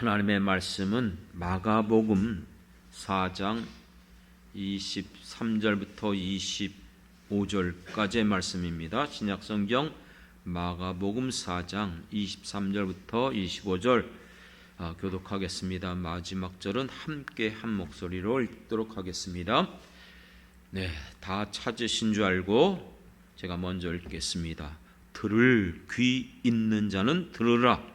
하나님의 말씀은 마가복음 4장 23절부터 25절까지의 말씀입니다. 신약성경 마가복음 4장 23절부터 25절 교독하겠습니다. 마지막 절은 함께 한 목소리로 읽도록 하겠습니다. 네, 다 찾으신 줄 알고 제가 먼저 읽겠습니다. 들을 귀 있는 자는 들으라.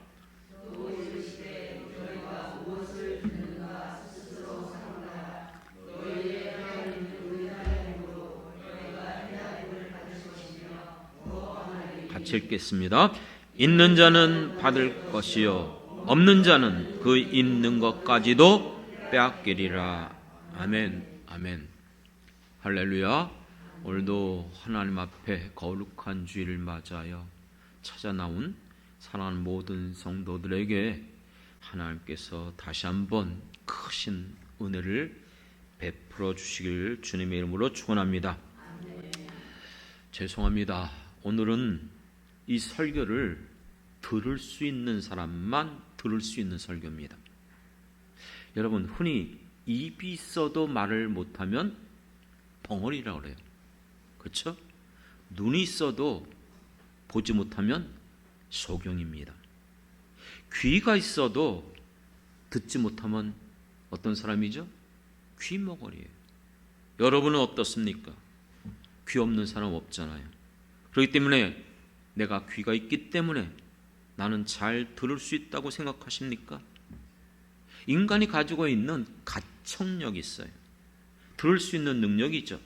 같이 읽겠습니다. 있는 자는 받을 것이요 없는 자는 그 있는 것까지도 빼앗기리라. 아멘. 아멘. 할렐루야. 오늘도 하나님 앞에 거룩한 주일을 맞아요 찾아 나온 사랑하는 모든 성도들에게 하나님께서 다시 한번 크신 은혜를 베풀어 주시길 주님의 이름으로 축원합니다. 죄송합니다. 오늘은 이 설교를 들을 수 있는 사람만 들을 수 있는 설교입니다. 여러분, 흔히 입이 있어도 말을 못하면 벙어리라고 그래요. 그렇죠? 눈이 있어도 보지 못하면 소경입니다. 귀가 있어도 듣지 못하면 어떤 사람이죠? 귀머거리예요. 여러분은 어떻습니까? 귀 없는 사람 없잖아요. 그렇기 때문에 내가 귀가 있기 때문에 나는 잘 들을 수 있다고 생각하십니까? 인간이 가지고 있는 가청력이 있어요. 들을 수 있는 능력이죠.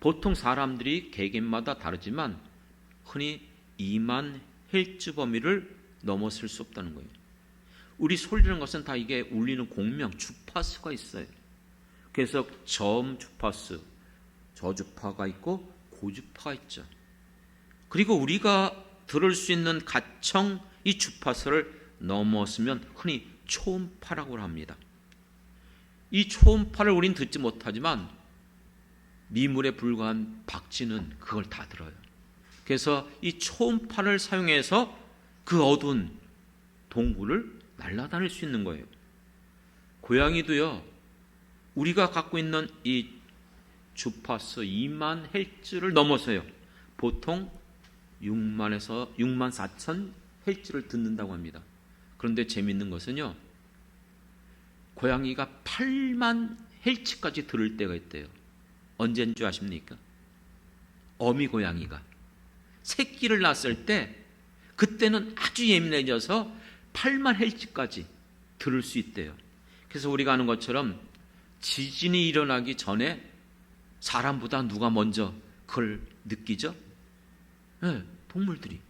보통 사람들이 개개인마다 다르지만 흔히 2만 헬츠 범위를 넘어설 수 없다는 거예요. 우리 소리라는 것은 다 이게 울리는 공명, 주파수가 있어요. 그래서 저음 주파수, 저주파가 있고 고주파가 있죠. 그리고 우리가 들을 수 있는 가청 이 주파수를 넘었으면 흔히 초음파라고 합니다. 이 초음파를 우린 듣지 못하지만 미물에 불과한 박쥐는 그걸 다 들어요. 그래서 이 초음파를 사용해서 그 어두운 동굴을 날아다닐 수 있는 거예요. 고양이도요, 우리가 갖고 있는 이 주파수 2만 헬츠를 넘어서요 보통 6만에서 6만 4천 헬츠를 듣는다고 합니다. 그런데 재미있는 것은요, 고양이가 8만 헬츠까지 들을 때가 있대요. 언제인 줄 아십니까? 어미 고양이가 새끼를 낳았을 때 그때는 아주 예민해져서 8만 헬츠까지 들을 수 있대요. 그래서 우리가 아는 것처럼 지진이 일어나기 전에 사람보다 누가 먼저 그걸 느끼죠? 네, 동물들이.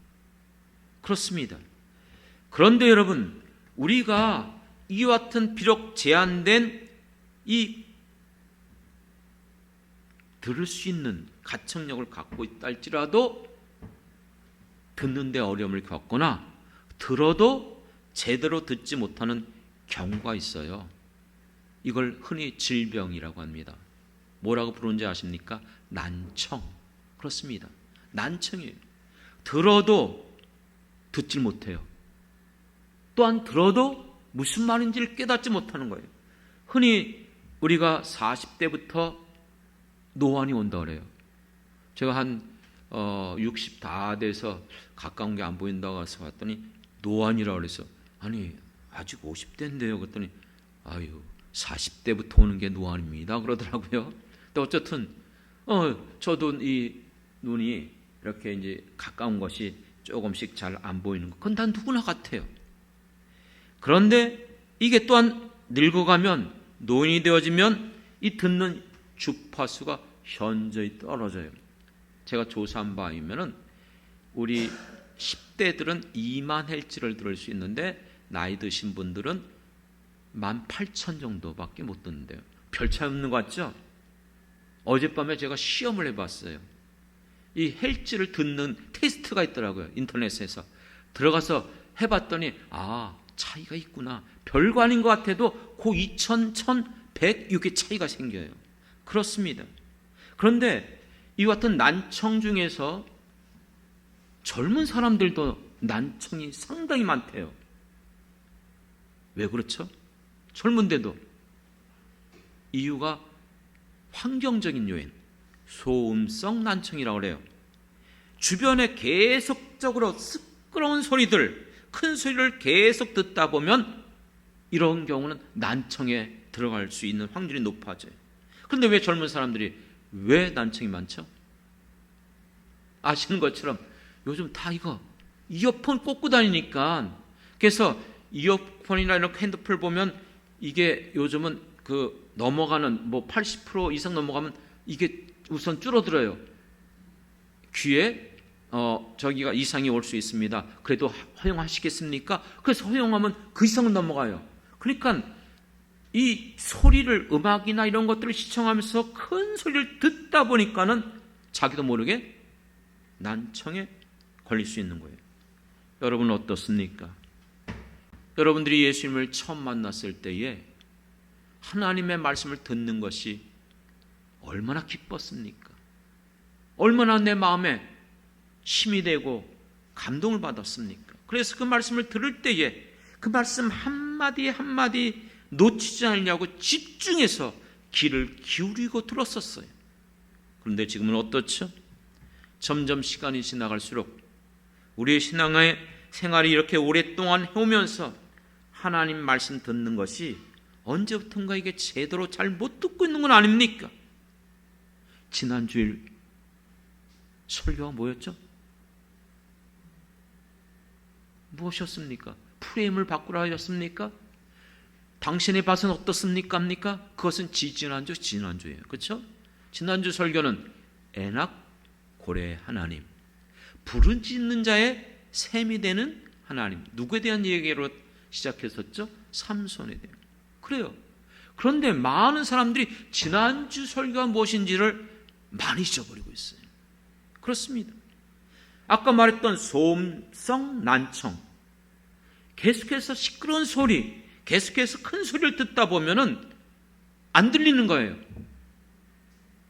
그렇습니다. 그런데 여러분, 우리가 이와 같은 비록 제한된 이 들을 수 있는 가청력을 갖고 있다 할지라도 듣는 데 어려움을 겪거나 들어도 제대로 듣지 못하는 경우가 있어요. 이걸 흔히 질병이라고 합니다. 뭐라고 부르는지 아십니까? 난청. 그렇습니다. 난청이에요. 들어도 듣질 못해요. 또한 들어도 무슨 말인지를 깨닫지 못하는 거예요. 흔히 우리가 40대부터 노안이 온다 그래요. 제가 한 60 다 돼서 가까운 게 안 보인다고 해서 봤더니 노안이라고 그래서 아니 아직 50대인데요. 그랬더니 아유 40대부터 오는 게 노안입니다 그러더라고요. 근데 어쨌든 저도 이 눈이 이렇게 이제 가까운 것이 조금씩 잘 안 보이는 것, 그건 다 누구나 같아요. 그런데 이게 또한 늙어가면, 노인이 되어지면 이 듣는 주파수가 현저히 떨어져요. 제가 조사한 바이면은 우리 10대들은 2만 헬츠를 들을 수 있는데 나이 드신 분들은 18,000 정도밖에 못 듣는데요. 별 차이 없는 것 같죠? 어젯밤에 제가 시험을 해봤어요. 이 헬츠를 듣는 테스트가 있더라고요. 인터넷에서 들어가서 해봤더니 차이가 있구나. 별거 아닌 것 같아도 그 2000, 1100 이렇게 차이가 생겨요. 그렇습니다. 그런데 이 같은 난청 중에서 젊은 사람들도 난청이 상당히 많대요. 왜 그렇죠? 젊은데도. 이유가 환경적인 요인, 소음성 난청이라고 그래요. 주변에 계속적으로 시끄러운 소리들, 큰 소리를 계속 듣다 보면 이런 경우는 난청에 들어갈 수 있는 확률이 높아져요. 그런데 왜 젊은 사람들이 왜 난청이 많죠? 아시는 것처럼 요즘 다 이거 이어폰 꽂고 다니니까, 그래서 이어폰이나 이런 핸드폰 보면 이게 요즘은 그 넘어가는 80% 이상 넘어가면 이게 우선 줄어들어요. 귀에 저기가 이상이 올 수 있습니다. 그래도 허용하시겠습니까? 그래서 허용하면 그 이상은 넘어가요. 그러니까 이 소리를, 음악이나 이런 것들을 시청하면서 큰 소리를 듣다 보니까는 자기도 모르게 난청에 걸릴 수 있는 거예요. 여러분은 어떻습니까? 여러분들이 예수님을 처음 만났을 때에 하나님의 말씀을 듣는 것이 얼마나 기뻤습니까? 얼마나 내 마음에 힘이 되고 감동을 받았습니까? 그래서 그 말씀을 들을 때에 그 말씀 한마디 한마디 놓치지 않으려고 집중해서 귀를 기울이고 들었었어요. 그런데 지금은 어떻죠? 점점 시간이 지나갈수록 우리의 신앙의 생활이 이렇게 오랫동안 해오면서 하나님 말씀 듣는 것이 언제부턴가 이게 제대로 잘 못 듣고 있는 건 아닙니까? 지난주일 설교가 뭐였죠? 무엇이었습니까? 프레임을 바꾸라 하셨습니까? 당신의 밭은 어떻습니까? 그것은 지난주예요. 그렇죠? 지난주 설교는 에낙 고레 하나님, 부른 짓는 자의 셈이 되는 하나님, 누구에 대한 얘기로 시작했었죠? 삼손에 대한. 그래요. 그런데 많은 사람들이 지난주 설교가 무엇인지를 많이 잊어버리고 있어요. 그렇습니다. 아까 말했던 소음성 난청, 계속해서 시끄러운 소리, 계속해서 큰 소리를 듣다 보면은 안 들리는 거예요.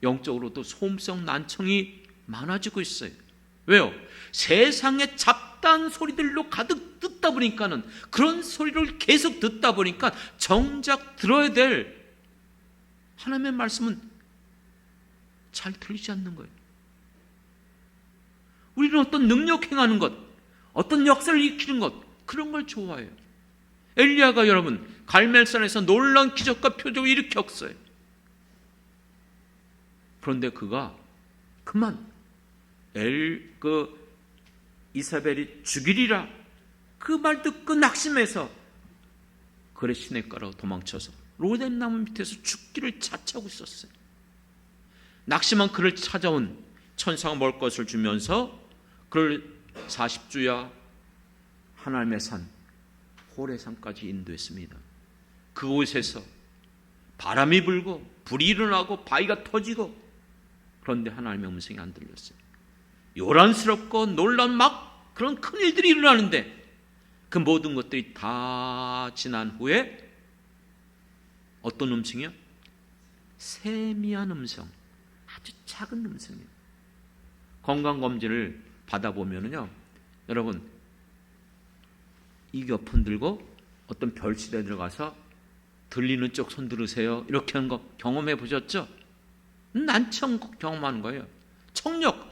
영적으로도 소음성 난청이 많아지고 있어요. 왜요? 세상의 잡다한 소리들로 가득 듣다 보니까는, 그런 소리를 계속 듣다 보니까 정작 들어야 될 하나님의 말씀은 잘 들리지 않는 거예요. 우리는 어떤 능력 행하는 것, 어떤 역사를 일으키는 것, 그런 걸 좋아해요. 엘리야가 여러분 갈멜산에서 놀라운 기적과 표적을 일으켰어요. 그런데 그가 그만 이사벨이 죽이리라 그 말 듣고 낙심해서 그래 시냇가로 도망쳐서 로뎀 나무 밑에서 죽기를 자처하고 있었어요. 낙심한 그를 찾아온 천사가 먹을 것을 주면서 그를 40주야 하나님의 산 호레산까지 인도했습니다. 그곳에서 바람이 불고 불이 일어나고 바위가 터지고, 그런데 하나님의 음성이 안 들렸어요. 요란스럽고 놀라운 막 그런 큰 일들이 일어나는데 그 모든 것들이 다 지난 후에 어떤 음성이요? 세미한 음성, 아주 작은 음성이에요. 건강검진을 받아보면요, 여러분 이어폰 들고 어떤 별실에 들어가서 들리는 쪽 손 들으세요 이렇게 하는 거 경험해 보셨죠? 난청 경험하는 거예요. 청력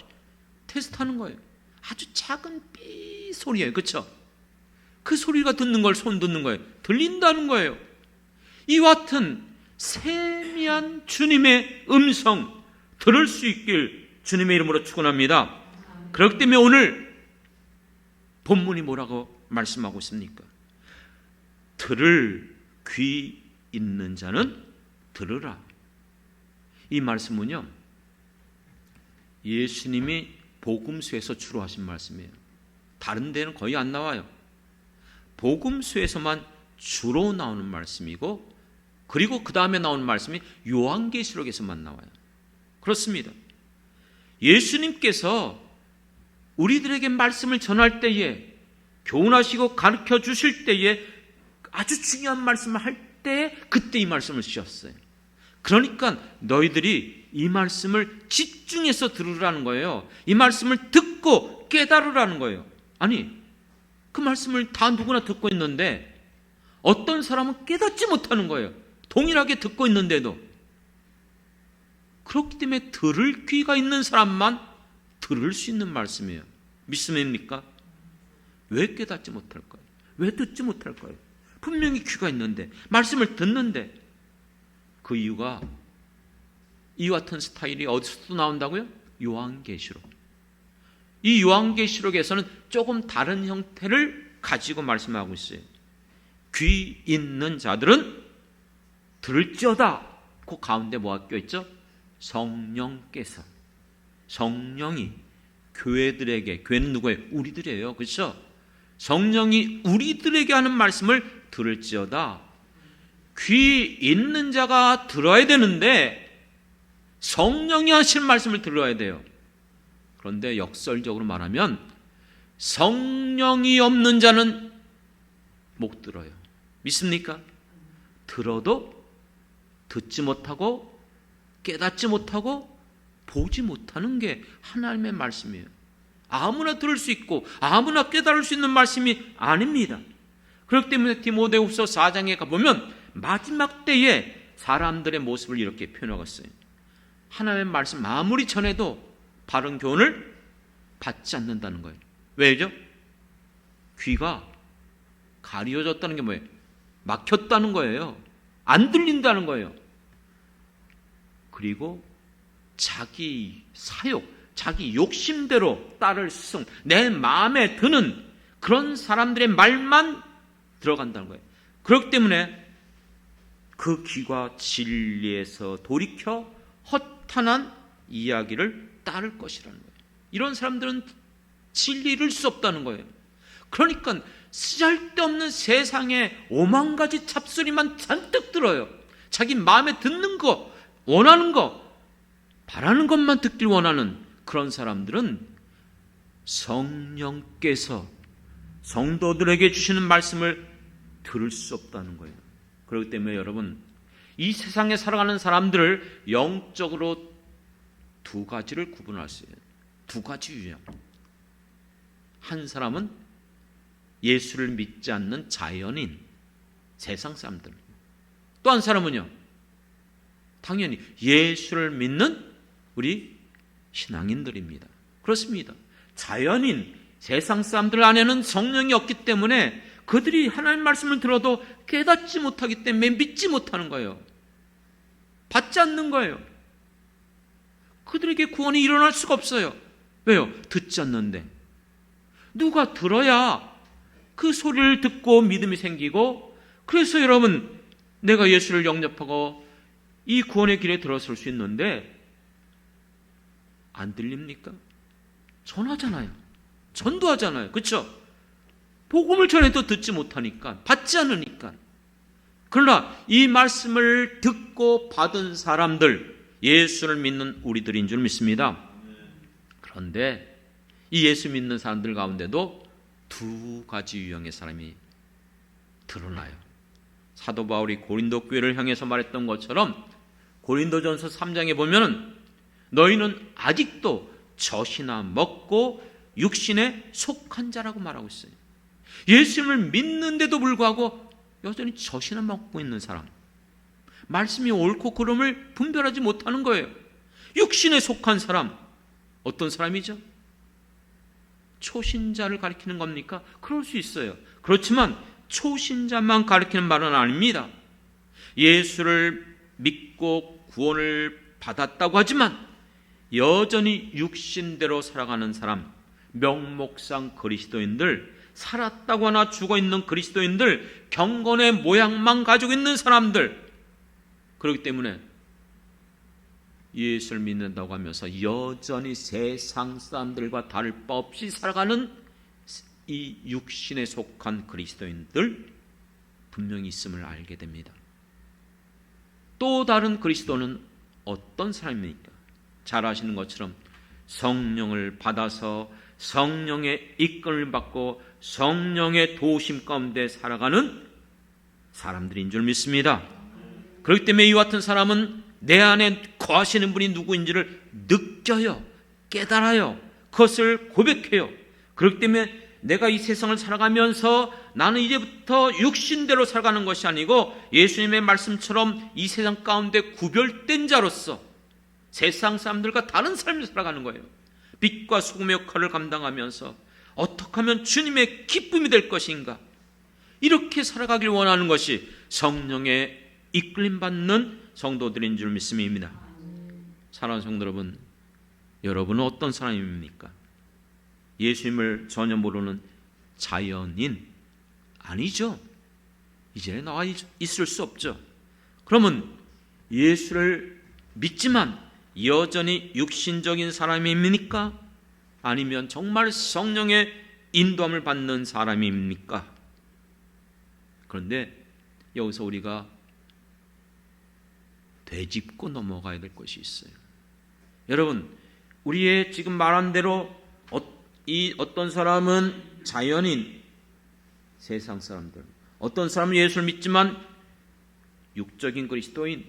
테스트하는 거예요. 아주 작은 삐 소리예요. 그렇죠? 그 소리가 듣는 걸 손 듣는 거예요. 들린다는 거예요. 이와 같은 세미한 주님의 음성 들을 수 있길 주님의 이름으로 축원합니다. 그렇기 때문에 오늘 본문이 뭐라고 말씀하고 있습니까? 들을 귀 있는 자는 들으라. 이 말씀은요, 예수님이 복음서에서 주로 하신 말씀이에요. 다른 데는 거의 안 나와요. 복음서에서만 주로 나오는 말씀이고, 그리고 그 다음에 나오는 말씀이 요한계시록에서만 나와요. 그렇습니다. 예수님께서 우리들에게 말씀을 전할 때에, 교훈하시고 가르쳐 주실 때에 아주 중요한 말씀을 할 때 그때 이 말씀을 주셨어요. 그러니까 너희들이 이 말씀을 집중해서 들으라는 거예요. 이 말씀을 듣고 깨달으라는 거예요. 아니, 그 말씀을 다 누구나 듣고 있는데 어떤 사람은 깨닫지 못하는 거예요. 동일하게 듣고 있는데도. 그렇기 때문에 들을 귀가 있는 사람만 들을 수 있는 말씀이에요. 믿습니까? 왜 깨닫지 못할까요? 왜 듣지 못할까요? 분명히 귀가 있는데, 말씀을 듣는데. 그 이유가 이 같은 스타일이 어디서 나온다고요? 요한계시록. 이 요한계시록에서는 조금 다른 형태를 가지고 말씀하고 있어요. 귀 있는 자들은 들을지어다. 그 가운데 뭐가 껴있죠? 성령께서. 성령이 교회들에게, 교회는 누구예요? 우리들이에요. 그렇죠? 성령이 우리들에게 하는 말씀을 들을지어다. 귀 있는 자가 들어야 되는데 성령이 하신 말씀을 들어야 돼요. 그런데 역설적으로 말하면 성령이 없는 자는 못 들어요. 믿습니까? 들어도 듣지 못하고 깨닫지 못하고 보지 못하는 게 하나님의 말씀이에요. 아무나 들을 수 있고 아무나 깨달을 수 있는 말씀이 아닙니다. 그렇기 때문에 디모데후서 4장에 가보면 마지막 때에 사람들의 모습을 이렇게 표현하고 있어요. 하나님의 말씀 아무리 전해도 바른 교훈을 받지 않는다는 거예요. 왜죠? 귀가 가려졌다는 게 뭐예요? 막혔다는 거예요. 안 들린다는 거예요. 그리고 자기 사욕, 자기 욕심대로 따를 승, 내 마음에 드는 그런 사람들의 말만 들어간다는 거예요. 그렇기 때문에 그 귀가 진리에서 돌이켜 허탄한 이야기를 따를 것이라는 거예요. 이런 사람들은 진리를 잃을 수 없다는 거예요. 그러니까 쓰잘데없는 세상에 오만 가지 잡소리만 잔뜩 들어요. 자기 마음에 듣는 거, 원하는 거, 바라는 것만 듣길 원하는 그런 사람들은 성령께서 성도들에게 주시는 말씀을 들을 수 없다는 거예요. 그렇기 때문에 여러분, 이 세상에 살아가는 사람들을 영적으로 두 가지를 구분할 수 있어요. 두 가지 유형. 한 사람은 예수를 믿지 않는 자연인, 세상 사람들. 또 한 사람은요, 당연히 예수를 믿는 우리 신앙인들입니다. 그렇습니다. 자연인, 세상 사람들 안에는 성령이 없기 때문에 그들이 하나님 말씀을 들어도 깨닫지 못하기 때문에 믿지 못하는 거예요. 받지 않는 거예요. 그들에게 구원이 일어날 수가 없어요. 왜요? 듣지 않는데. 누가 들어야 그 소리를 듣고 믿음이 생기고, 그래서 여러분, 내가 예수를 영접하고 이 구원의 길에 들어설 수 있는데 안 들립니까? 전하잖아요. 전도하잖아요. 그렇죠? 복음을 전해도 듣지 못하니까, 받지 않으니까. 그러나 이 말씀을 듣고 받은 사람들, 예수를 믿는 우리들인 줄 믿습니다. 그런데 이 예수 믿는 사람들 가운데도 두 가지 유형의 사람이 드러나요. 사도 바울이 고린도 교회를 향해서 말했던 것처럼 고린도전서 3장에 보면은 너희는 아직도 젖이나 먹고 육신에 속한 자라고 말하고 있어요. 예수님을 믿는데도 불구하고 여전히 젖이나 먹고 있는 사람, 말씀이 옳고 그름을 분별하지 못하는 거예요. 육신에 속한 사람, 어떤 사람이죠? 초신자를 가리키는 겁니까? 그럴 수 있어요. 그렇지만 초신자만 가리키는 말은 아닙니다. 예수를 믿고 구원을 받았다고 하지만 여전히 육신대로 살아가는 사람, 명목상 그리스도인들, 살았다고 하나 죽어있는 그리스도인들, 경건의 모양만 가지고 있는 사람들, 그렇기 때문에 예수를 믿는다고 하면서 여전히 세상 사람들과 다를 바 없이 살아가는 이 육신에 속한 그리스도인들 분명히 있음을 알게 됩니다. 또 다른 그리스도는 어떤 사람입니까? 잘 아시는 것처럼 성령을 받아서 성령의 이끌을 받고 성령의 도우심 가운데 살아가는 사람들인 줄 믿습니다. 그렇기 때문에 이와 같은 사람은 내 안에 거하시는 분이 누구인지를 느껴요. 깨달아요. 그것을 고백해요. 그렇기 때문에 내가 이 세상을 살아가면서 나는 이제부터 육신대로 살아가는 것이 아니고 예수님의 말씀처럼 이 세상 가운데 구별된 자로서 세상 사람들과 다른 삶을 살아가는 거예요. 빛과 소금의 역할을 감당하면서 어떻게 하면 주님의 기쁨이 될 것인가, 이렇게 살아가길 원하는 것이 성령의 이끌림받는 성도들인 줄 믿습니다. 사랑하는 성도 여러분, 여러분은 어떤 사람입니까? 예수님을 전혀 모르는 자연인? 아니죠. 이제 나와 있을 수 없죠. 그러면 예수를 믿지만 여전히 육신적인 사람입니까? 아니면 정말 성령의 인도함을 받는 사람입니까? 그런데 여기서 우리가 되짚고 넘어가야 될 것이 있어요. 여러분, 우리의 지금 말한 대로 어떤 사람은 자연인, 세상 사람들, 어떤 사람은 예수를 믿지만 육적인 그리스도인,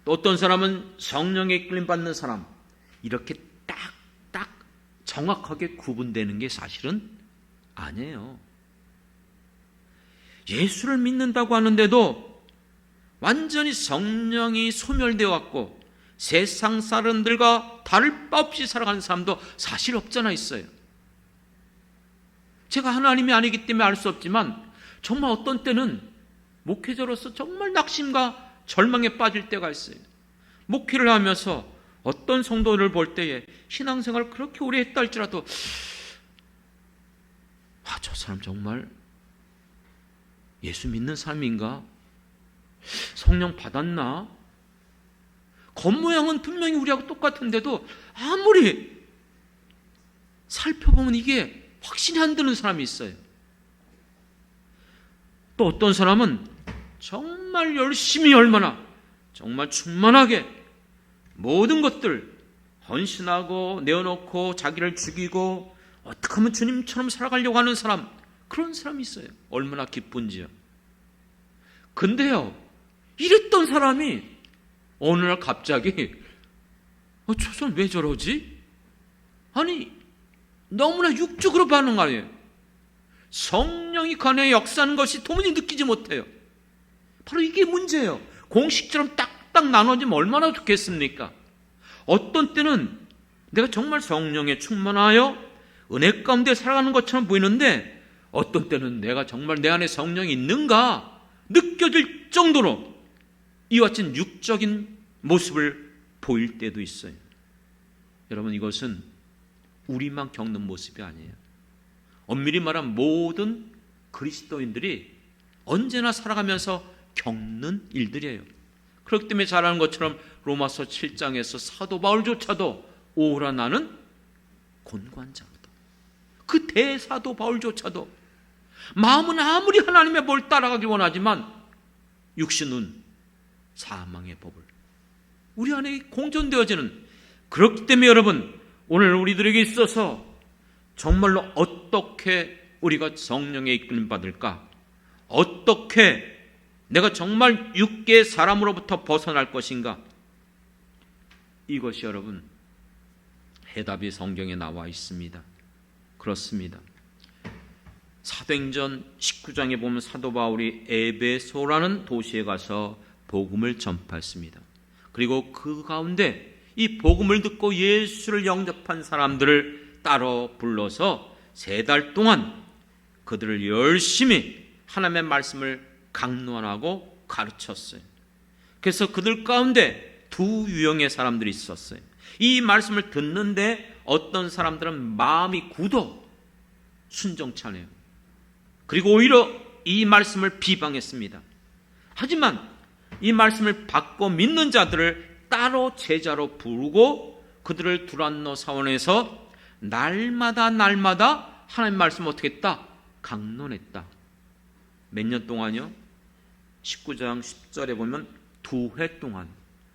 또 어떤 사람은 성령에 이끌림 받는 사람, 이렇게 딱 정확하게 구분되는 게 사실은 아니에요. 예수를 믿는다고 하는데도 완전히 성령이 소멸되어 왔고 세상 사람들과 다를 바 없이 살아가는 사람도 사실 없잖아 있어요. 제가 하나님이 아니기 때문에 알 수 없지만 정말 어떤 때는 목회자로서 정말 낙심과 절망에 빠질 때가 있어요. 목회를 하면서 어떤 성도를 볼 때에 신앙생활을 그렇게 오래 했다 할지라도 저 사람 정말 예수 믿는 사람인가? 성령 받았나? 겉모양은 분명히 우리하고 똑같은데도 아무리 살펴보면 이게 확신이 안 드는 사람이 있어요. 또 어떤 사람은 정말 열심히 얼마나 정말 충만하게 모든 것들 헌신하고 내어놓고 자기를 죽이고 어떻게 하면 주님처럼 살아가려고 하는 사람, 그런 사람이 있어요. 얼마나 기쁜지요. 근데요, 이랬던 사람이 어느 날 갑자기 저 사람 왜 저러지? 아니 너무나 육적으로 반응하네요. 성령이 관에 역사하는 것이 도무지 느끼지 못해요. 바로 이게 문제예요. 공식처럼 딱딱 나눠지면 얼마나 좋겠습니까? 어떤 때는 내가 정말 성령에 충만하여 은혜 가운데 살아가는 것처럼 보이는데 어떤 때는 내가 정말 내 안에 성령이 있는가 느껴질 정도로 이와 같은 육적인 모습을 보일 때도 있어요. 여러분, 이것은 우리만 겪는 모습이 아니에요. 엄밀히 말하면 모든 그리스도인들이 언제나 살아가면서 겪는 일들이에요. 그렇기 때문에 잘 아는 것처럼 로마서 7장에서 사도 바울조차도 오라 나는 곤고한자로다. 그 대사도 바울조차도 마음은 아무리 하나님의 법을 따라가길 원하지만 육신은 사망의 법을 우리 안에 공존되어지는, 그렇기 때문에 여러분, 오늘 우리들에게 있어서 정말로 어떻게 우리가 성령의 이끌림 받을까? 어떻게 내가 정말 육계의 사람으로부터 벗어날 것인가? 이것이 여러분 해답이 성경에 나와 있습니다. 그렇습니다. 사도행전 19장에 보면 사도 바울이 에베소라는 도시에 가서 복음을 전파했습니다. 그리고 그 가운데 이 복음을 듣고 예수를 영접한 사람들을 따로 불러서 3달 동안 그들을 열심히 하나님의 말씀을 강론하고 가르쳤어요. 그래서 그들 가운데 2 유형의 사람들이 있었어요. 이 말씀을 듣는데 어떤 사람들은 마음이 굳어 순종치 않아요. 그리고 오히려 이 말씀을 비방했습니다. 하지만 이 말씀을 받고 믿는 자들을 따로 제자로 부르고 그들을 두란노 사원에서 날마다 하나님 말씀을 어떻게 했다? 강론했다. 몇 년 동안요? 19장 10절에 보면 2회 동안,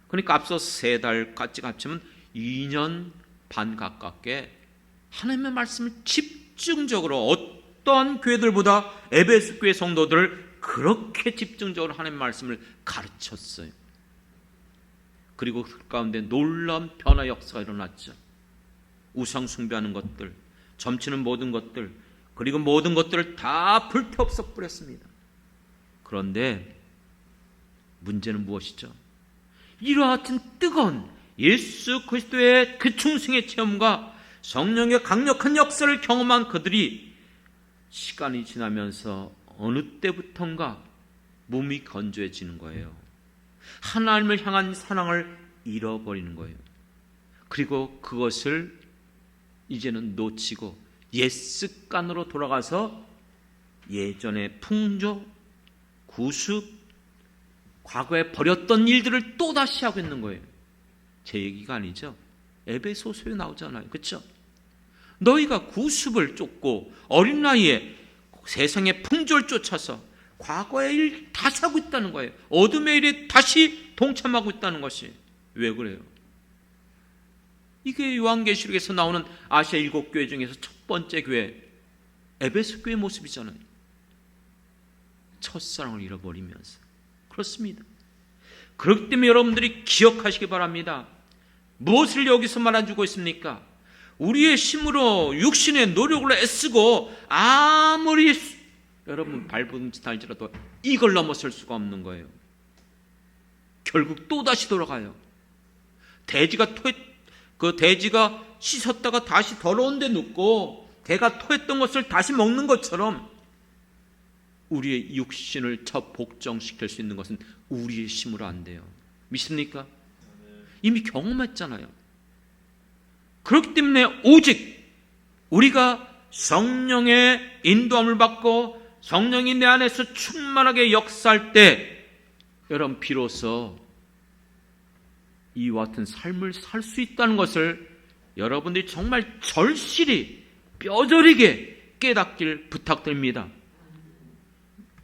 그러니까 앞서 3달까지 합치면 2년 반 가깝게 하나님의 말씀을 집중적으로 어떠한 교회들보다 에베소 교회 성도들을 그렇게 집중적으로 하나님의 말씀을 가르쳤어요. 그리고 그 가운데 놀라운 변화 역사가 일어났죠. 우상 숭배하는 것들, 점치는 모든 것들, 그리고 모든 것들을 다 불태워서 뿌렸습니다. 그런데 문제는 무엇이죠? 이와 같은 뜨거운 예수 그리스도의 그 충성의 체험과 성령의 강력한 역사를 경험한 그들이 시간이 지나면서 어느 때부턴가 몸이 건조해지는 거예요. 하나님을 향한 사랑을 잃어버리는 거예요. 그리고 그것을 이제는 놓치고 옛 습관으로 돌아가서 예전의 풍조, 구습, 과거에 버렸던 일들을 또다시 하고 있는 거예요. 제 얘기가 아니죠. 에베소서에 나오잖아요. 그렇죠? 너희가 구습을 쫓고 어린 나이에 세상의 풍조를 쫓아서 과거의 일 다시 하고 있다는 거예요. 어둠의 일에 다시 동참하고 있다는 것이. 왜 그래요? 이게 요한계시록에서 나오는 아시아 7교회 중에서 첫 번째 교회 에베소 교회 모습이잖아요. 첫사랑을 잃어버리면서. 그렇습니다. 그렇기 때문에 여러분들이 기억하시기 바랍니다. 무엇을 여기서 말해주고 있습니까? 우리의 힘으로 육신의 노력을 애쓰고 아무리 여러분 발버둥짓 할지라도 이걸 넘어설 수가 없는 거예요. 결국 또다시 돌아가요. 돼지가 씻었다가 다시 더러운 데 눕고 개가 토했던 것을 다시 먹는 것처럼 우리의 육신을 복종시킬 수 있는 것은 우리의 힘으로 안 돼요. 믿습니까? 이미 경험했잖아요. 그렇기 때문에 오직 우리가 성령의 인도함을 받고 성령이 내 안에서 충만하게 역사할 때 여러분 비로소 이와 같은 삶을 살 수 있다는 것을 여러분들이 정말 절실히 뼈저리게 깨닫길 부탁드립니다.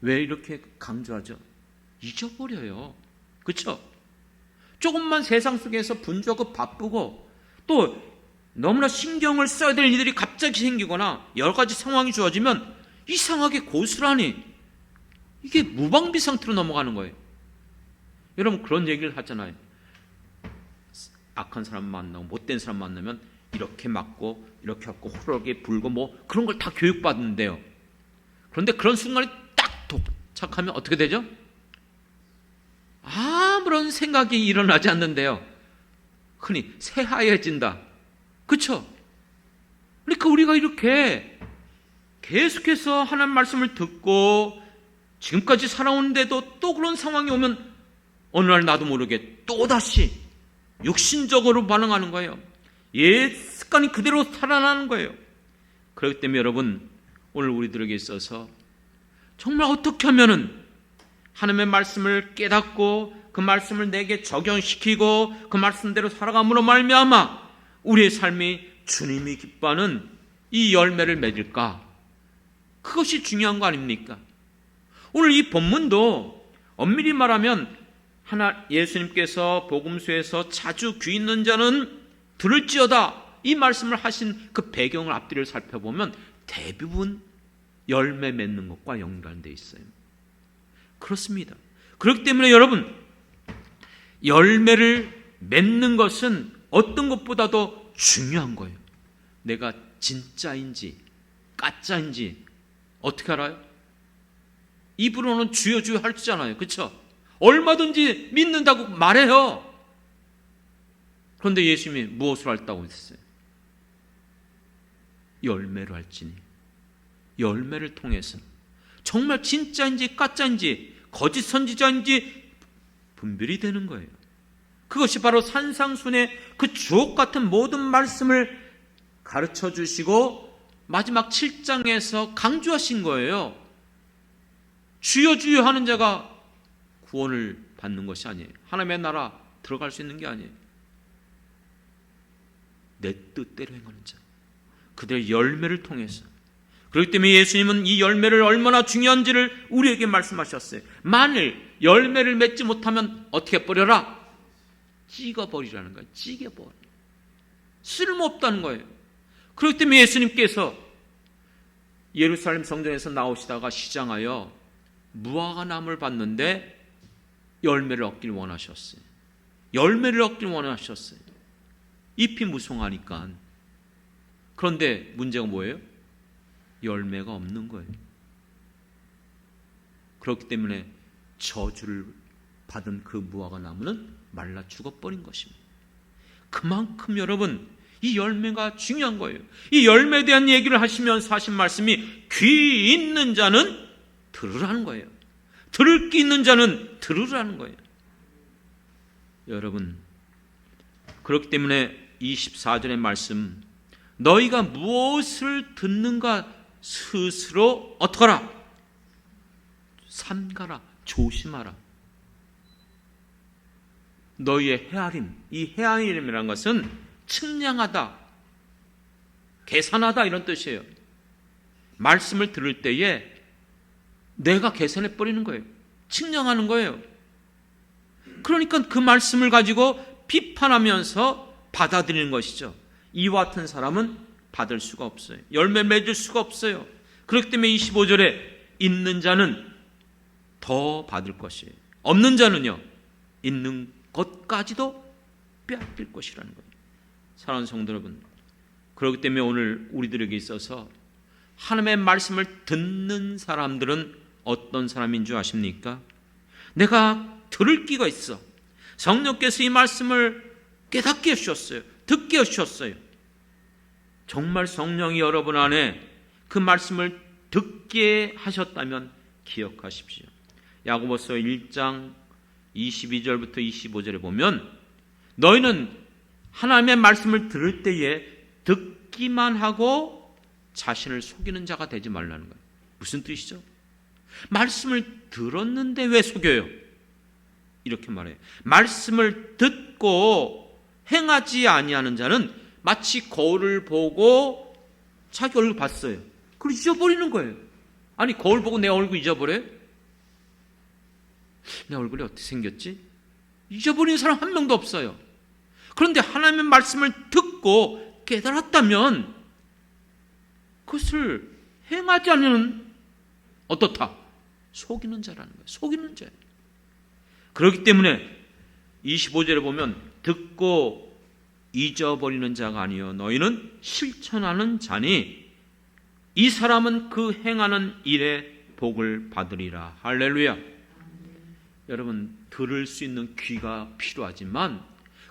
왜 이렇게 강조하죠? 잊어버려요. 그렇죠? 조금만 세상 속에서 분주하고 바쁘고 또 너무나 신경을 써야 될 일들이 갑자기 생기거나 여러 가지 상황이 주어지면 이상하게 고스란히 이게 무방비 상태로 넘어가는 거예요. 여러분 그런 얘기를 하잖아요. 악한 사람 만나고 못된 사람 만나면 이렇게 맞고 이렇게 하고 호로게 불고 뭐 그런 걸 다 교육받는데요. 그런데 그런 순간이 딱 도착하면 어떻게 되죠? 아무런 생각이 일어나지 않는데요. 흔히 새하얘진다. 그렇죠? 그러니까 우리가 이렇게 계속해서 하나님 말씀을 듣고 지금까지 살아오는데도 또 그런 상황이 오면 어느 날 나도 모르게 또다시 육신적으로 반응하는 거예요. 옛 습관이 그대로 살아나는 거예요. 그렇기 때문에 여러분 오늘 우리들에게 있어서 정말 어떻게 하면은 하나님의 말씀을 깨닫고 그 말씀을 내게 적용시키고 그 말씀대로 살아감으로 말미암아 우리의 삶이 주님이 기뻐하는 이 열매를 맺을까? 그것이 중요한 거 아닙니까? 오늘 이 본문도 엄밀히 말하면 예수님께서 복음서에서 자주 귀 있는 자는 들을지어다 이 말씀을 하신 그 배경을 앞뒤를 살펴보면 대부분 열매 맺는 것과 연관되어 있어요. 그렇습니다. 그렇기 때문에 여러분 열매를 맺는 것은 어떤 것보다도 중요한 거예요. 내가 진짜인지 가짜인지 어떻게 알아요? 입으로는 주여 주여 할 잖아요. 그렇죠? 얼마든지 믿는다고 말해요. 그런데 예수님이 무엇을 할다고 했어요? 열매로 할지니 열매를 통해서 정말 진짜인지 가짜인지 거짓 선지자인지 분별이 되는 거예요. 그것이 바로 산상순의 그 주옥 같은 모든 말씀을 가르쳐 주시고 마지막 7장에서 강조하신 거예요. 주여 주여 하는 자가 구원을 받는 것이 아니에요. 하나님의 나라 들어갈 수 있는 게 아니에요. 내 뜻대로 행하는 자, 그들의 열매를 통해서. 그렇기 때문에 예수님은 이 열매를 얼마나 중요한지를 우리에게 말씀하셨어요. 만일 열매를 맺지 못하면 어떻게 버려라? 찍어버리라는 거예요. 찍어버려. 쓸모없다는 거예요. 그렇기 때문에 예수님께서 예루살렘 성전에서 나오시다가 시장하여 무화과 나무를 봤는데 열매를 얻길 원하셨어요. 열매를 얻길 원하셨어요. 잎이 무성하니까. 그런데 문제가 뭐예요? 열매가 없는 거예요. 그렇기 때문에 저주를 받은 그 무화과 나무는 말라 죽어버린 것입니다. 그만큼 여러분, 이 열매가 중요한 거예요. 이 열매에 대한 얘기를 하시면서 하신 말씀이 귀 있는 자는 들으라는 거예요. 들을 귀 있는 자는 들으라는 거예요. 여러분, 그렇기 때문에 24절의 말씀, 너희가 무엇을 듣는가 스스로 어떡하라? 삼가라, 조심하라. 너희의 헤아림, 이 헤아림이라는 것은 측량하다, 계산하다 이런 뜻이에요. 말씀을 들을 때에 내가 계산해 버리는 거예요. 측량하는 거예요. 그러니까 그 말씀을 가지고 비판하면서 받아들이는 것이죠. 이와 같은 사람은 받을 수가 없어요. 열매 맺을 수가 없어요. 그렇기 때문에 25절에 있는 자는 더 받을 것이에요. 없는 자는요, 있는 것까지도 빼앗길 것이라는 거예요. 사랑하는 성도 여러분, 그렇기 때문에 오늘 우리들에게 있어서 하나님의 말씀을 듣는 사람들은 어떤 사람인 줄 아십니까? 내가 들을 귀가 있어. 성령께서 이 말씀을 깨닫게 해주셨어요. 듣게 해주셨어요. 정말 성령이 여러분 안에 그 말씀을 듣게 하셨다면 기억하십시오. 야고보서 1장 22절부터 25절에 보면 너희는 하나님의 말씀을 들을 때에 듣기만 하고 자신을 속이는 자가 되지 말라는 거예요. 무슨 뜻이죠? 말씀을 들었는데 왜 속여요? 이렇게 말해요. 말씀을 듣고 행하지 아니하는 자는 마치 거울을 보고 자기 얼굴 봤어요. 그걸 잊어버리는 거예요. 아니, 거울 보고 내 얼굴 잊어버려요? 내 얼굴이 어떻게 생겼지? 잊어버리는 사람 한 명도 없어요. 그런데 하나님의 말씀을 듣고 깨달았다면 그것을 행하지 않으면 어떻다? 속이는 자라는 거예요. 속이는 자예요. 그렇기 때문에 25절에 보면 듣고 잊어버리는 자가 아니요 너희는 실천하는 자니 이 사람은 그 행하는 일에 복을 받으리라. 할렐루야. 여러분, 들을 수 있는 귀가 필요하지만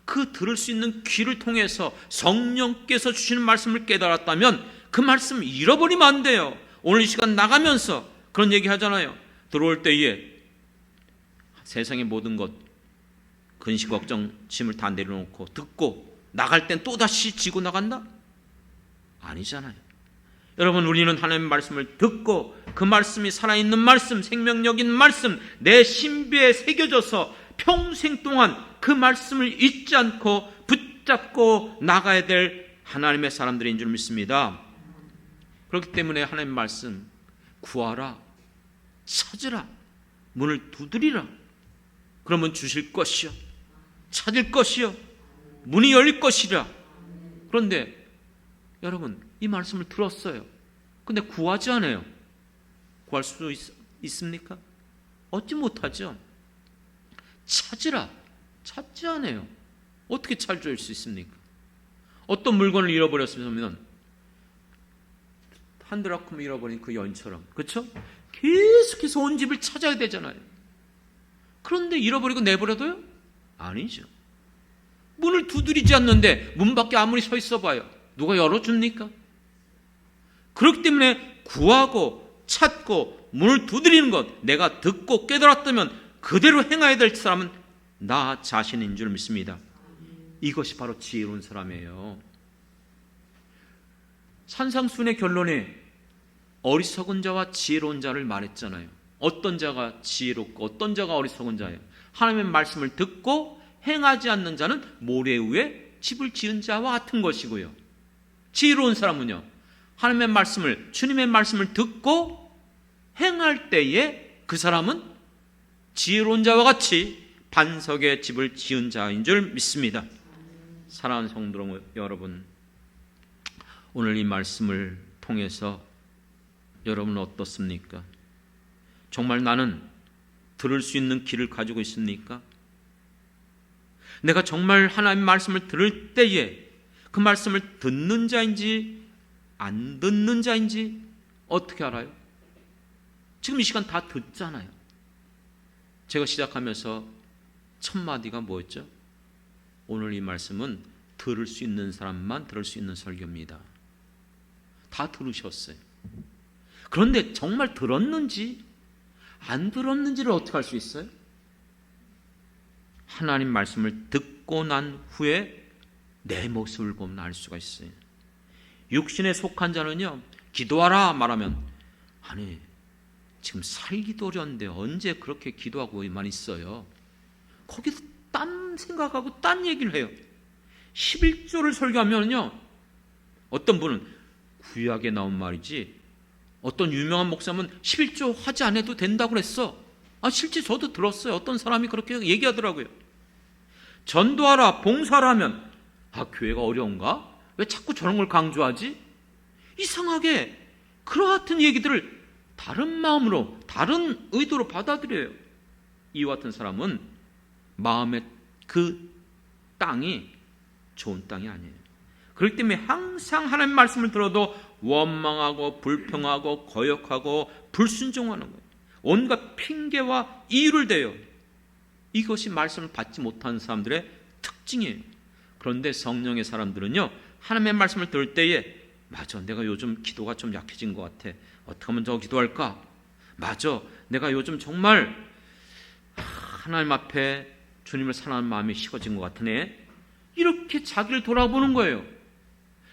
그 들을 수 있는 귀를 통해서 성령께서 주시는 말씀을 깨달았다면 그 말씀 잃어버리면 안 돼요. 오늘 이 시간 나가면서 그런 얘기 하잖아요. 들어올 때에 세상의 모든 것, 근심 걱정 짐을 다 내려놓고 듣고 나갈 땐 또다시 지고 나간다? 아니잖아요. 여러분, 우리는 하나님의 말씀을 듣고 그 말씀이 살아있는 말씀, 생명력 있는 말씀, 내 신비에 새겨져서 평생 동안 그 말씀을 잊지 않고 붙잡고 나가야 될 하나님의 사람들인 줄 믿습니다. 그렇기 때문에 하나님의 말씀 구하라, 찾으라, 문을 두드리라. 그러면 주실 것이요, 찾을 것이요, 문이 열릴 것이라. 그런데 여러분, 이 말씀을 들었어요. 근데 구하지 않아요. 구할 수 있습니까? 얻지 못하죠. 찾으라, 찾지 않아요. 어떻게 찾을 수 있습니까? 어떤 물건을 잃어버렸으면 한 드라큼 잃어버린 그 여인처럼, 그렇죠? 계속해서 온 집을 찾아야 되잖아요. 그런데 잃어버리고 내버려둬요? 아니죠. 문을 두드리지 않는데 문 밖에 아무리 서 있어 봐요. 누가 열어줍니까? 그렇기 때문에 구하고 찾고 문을 두드리는 것, 내가 듣고 깨달았다면 그대로 행해야 될 사람은 나 자신인 줄 믿습니다. 이것이 바로 지혜로운 사람이에요. 산상순의 결론에 어리석은 자와 지혜로운 자를 말했잖아요. 어떤 자가 지혜롭고 어떤 자가 어리석은 자예요? 하나님의 말씀을 듣고 행하지 않는 자는 모래 위에 집을 지은 자와 같은 것이고요. 지혜로운 사람은요, 하나님의 말씀을, 주님의 말씀을 듣고 행할 때에 그 사람은 지혜로운 자와 같이 반석에 집을 지은 자인 줄 믿습니다. 사랑하는 성도 여러분, 오늘 이 말씀을 통해서 여러분은 어떻습니까? 정말 나는 들을 수 있는 귀를 가지고 있습니까? 내가 정말 하나님의 말씀을 들을 때에 그 말씀을 듣는 자인지 안 듣는 자인지 어떻게 알아요? 지금 이 시간 다 듣잖아요. 제가 시작하면서 첫 마디가 뭐였죠? 오늘 이 말씀은 들을 수 있는 사람만 들을 수 있는 설교입니다. 다 들으셨어요. 그런데 정말 들었는지 안 들었는지를 어떻게 알 수 있어요? 하나님 말씀을 듣고 난 후에 내 모습을 보면 알 수가 있어요. 육신에 속한 자는요, 기도하라 말하면, 아니 지금 살기도 어려운데 언제 그렇게 기도하고만 있어요? 거기서 딴 생각하고 딴 얘기를 해요. 11조를 설교하면요, 어떤 분은 구약에 나온 말이지, 어떤 유명한 목사면 11조 하지 않아도 된다고 그랬어. 실제 저도 들었어요. 어떤 사람이 그렇게 얘기하더라고요. 전도하라, 봉사하라 하면, 교회가 어려운가? 왜 자꾸 저런 걸 강조하지? 이상하게 그러한 얘기들을 다른 마음으로, 다른 의도로 받아들여요. 이와 같은 사람은 마음의 그 땅이 좋은 땅이 아니에요. 그렇기 때문에 항상 하나님의 말씀을 들어도 원망하고 불평하고 거역하고 불순종하는 거예요. 온갖 핑계와 이유를 대요. 이것이 말씀을 받지 못하는 사람들의 특징이에요. 그런데 성령의 사람들은요, 하나님의 말씀을 들을 때에, 맞아, 내가 요즘 기도가 좀 약해진 것 같아. 어떻게 하면 더 기도할까? 맞아, 내가 요즘 정말 하나님 앞에 주님을 사랑하는 마음이 식어진 것 같으네. 이렇게 자기를 돌아보는 거예요.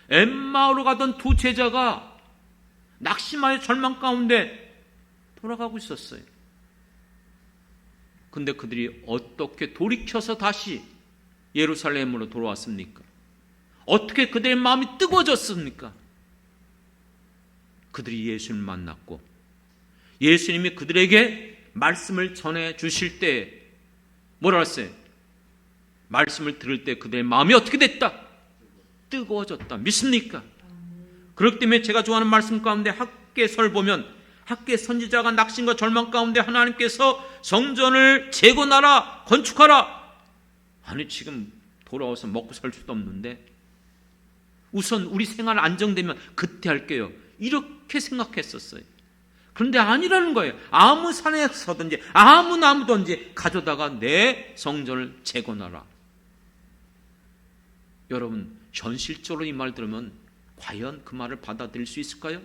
엠마오로 가던 두 제자가 낙심하여 절망 가운데 돌아가고 있었어요. 근데 그들이 어떻게 돌이켜서 다시 예루살렘으로 돌아왔습니까? 어떻게 그들의 마음이 뜨거워졌습니까? 그들이 예수님을 만났고 예수님이 그들에게 말씀을 전해 주실 때 뭐라 했어요? 말씀을 들을 때 그들의 마음이 어떻게 됐다? 뜨거워졌다. 믿습니까? 그렇기 때문에 제가 좋아하는 말씀 가운데 학개설 보면, 학개 선지자가 낙심과 절망 가운데 하나님께서 성전을 재건하라, 건축하라. 아니 지금 돌아와서 먹고 살 수도 없는데 우선 우리 생활 안정되면 그때 할게요. 이렇게 생각했었어요. 그런데 아니라는 거예요. 아무 산에 서든지 아무 나무든지 가져다가 내 성전을 재건하라. 여러분, 현실적으로 이 말 들으면 과연 그 말을 받아들일 수 있을까요?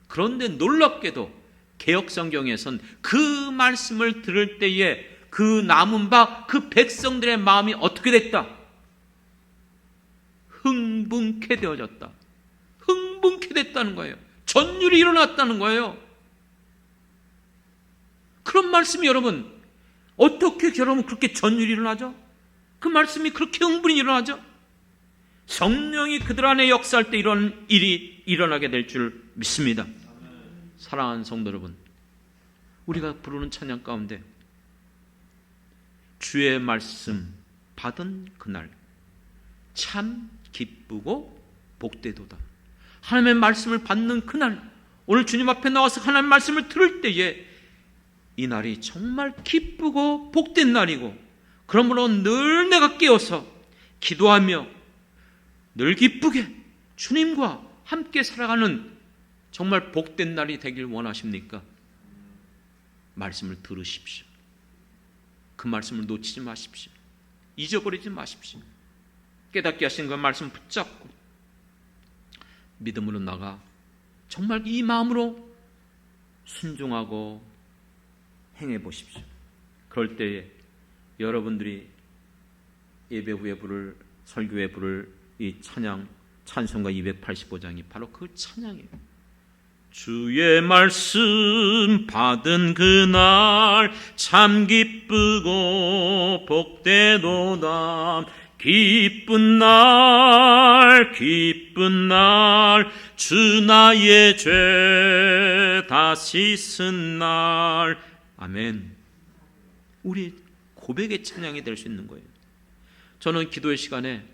그런데 놀랍게도 개역성경에선 그 말씀을 들을 때에 그 남은 바 그 백성들의 마음이 어떻게 됐다? 흥분케 되어졌다. 흥분케 됐다는 거예요. 전율이 일어났다는 거예요. 그런 말씀이 여러분, 어떻게 여러분 그렇게 전율이 일어나죠? 그 말씀이 그렇게 흥분이 일어나죠? 성령이 그들 안에 역사할 때 이런 일이 일어나게 될 줄 믿습니다. 사랑하는 성도 여러분, 우리가 부르는 찬양 가운데 주의 말씀 받은 그날 참 기쁘고 복되도다. 하나님의 말씀을 받는 그날, 오늘 주님 앞에 나와서 하나님의 말씀을 들을 때에 이 날이 정말 기쁘고 복된 날이고, 그러므로 늘 내가 깨어서 기도하며 늘 기쁘게 주님과 함께 살아가는 정말 복된 날이 되길 원하십니까? 말씀을 들으십시오. 그 말씀을 놓치지 마십시오. 잊어버리지 마십시오. 깨닫게 하신 그 말씀 붙잡고 믿음으로 나가 정말 이 마음으로 순종하고 행해 보십시오. 그럴 때에 여러분들이 예배 후에 부를, 설교 후에 부를 이 찬양, 찬송가 285장이 바로 그 찬양이에요. 주의 말씀 받은 그날 참 기쁘고 복되도다. 기쁜 날 기쁜 날 주 나의 죄 다 씻은 날. 아멘. 우리 고백의 찬양이 될 수 있는 거예요. 저는 기도의 시간에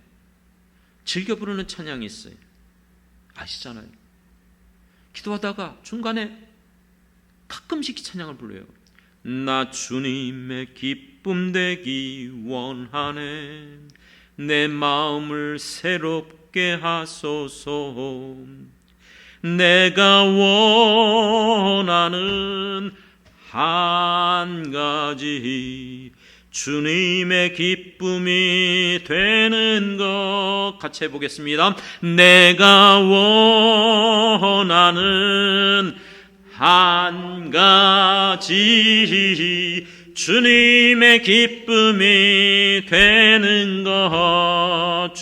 즐겨 부르는 찬양이 있어요. 아시잖아요. 기도하다가 중간에 가끔씩 찬양을 불러요. 나 주님의 기쁨 되기 원하네. 내 마음을 새롭게 하소서. 내가 원하는 한 가지 주님의 기쁨이 되는 것. 같이 해보겠습니다. 내가 원하는 한 가지 주님의 기쁨이 되는 것.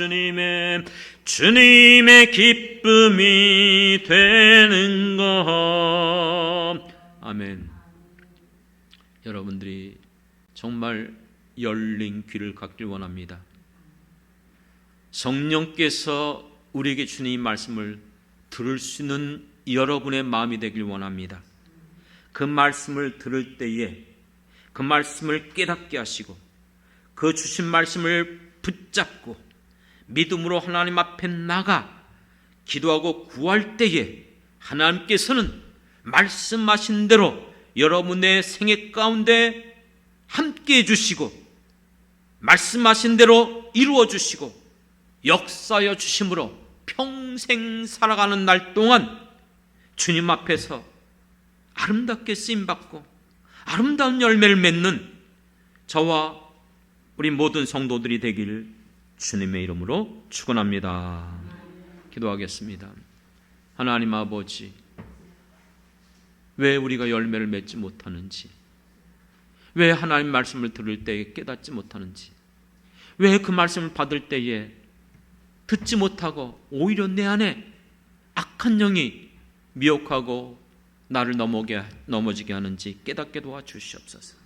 주님의 기쁨이 되는 것. 아멘. 여러분들이 정말 열린 귀를 갖길 원합니다. 성령께서 우리에게 주님 말씀을 들을 수 있는 여러분의 마음이 되길 원합니다. 그 말씀을 들을 때에 그 말씀을 깨닫게 하시고 그 주신 말씀을 붙잡고 믿음으로 하나님 앞에 나가 기도하고 구할 때에 하나님께서는 말씀하신 대로 여러분의 생애 가운데 함께 해주시고 말씀하신 대로 이루어 주시고 역사하여 주심으로 평생 살아가는 날 동안 주님 앞에서 아름답게 쓰임받고 아름다운 열매를 맺는 저와 우리 모든 성도들이 되기를 주님의 이름으로 축원합니다. 기도하겠습니다. 하나님 아버지, 왜 우리가 열매를 맺지 못하는지, 왜 하나님 말씀을 들을 때에 깨닫지 못하는지, 왜 그 말씀을 받을 때에 듣지 못하고 오히려 내 안에 악한 영이 미혹하고 나를 넘어지게 하는지 깨닫게 도와주시옵소서.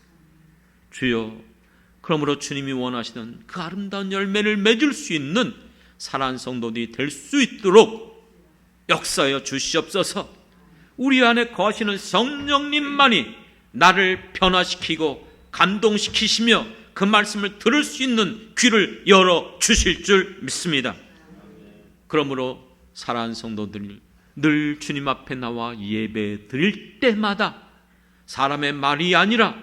주여, 그러므로 주님이 원하시는 그 아름다운 열매를 맺을 수 있는 사랑하는 성도들이 될 수 있도록 역사하여 주시옵소서. 우리 안에 거하시는 성령님만이 나를 변화시키고 감동시키시며 그 말씀을 들을 수 있는 귀를 열어 주실 줄 믿습니다. 그러므로 사랑하는 성도들 늘 주님 앞에 나와 예배 드릴 때마다 사람의 말이 아니라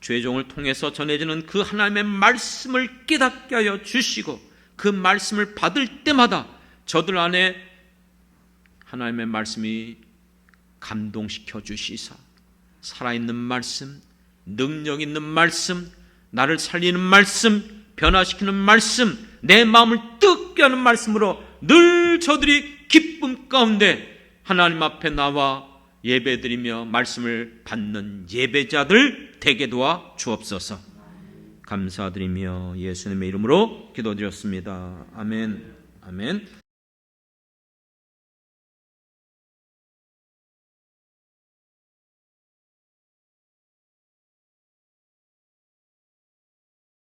죄종을 통해서 전해지는 그 하나님의 말씀을 깨닫게 하여 주시고 그 말씀을 받을 때마다 저들 안에 하나님의 말씀이 감동시켜 주시사 살아있는 말씀, 능력 있는 말씀, 나를 살리는 말씀, 변화시키는 말씀, 내 마음을 뜨겁게 하는 말씀으로 늘 저들이 기쁨 가운데 하나님 앞에 나와 예배드리며 말씀을 받는 예배자들 되게 도와 주옵소서. 감사드리며 예수님의 이름으로 기도드렸습니다. 아멘. 아멘.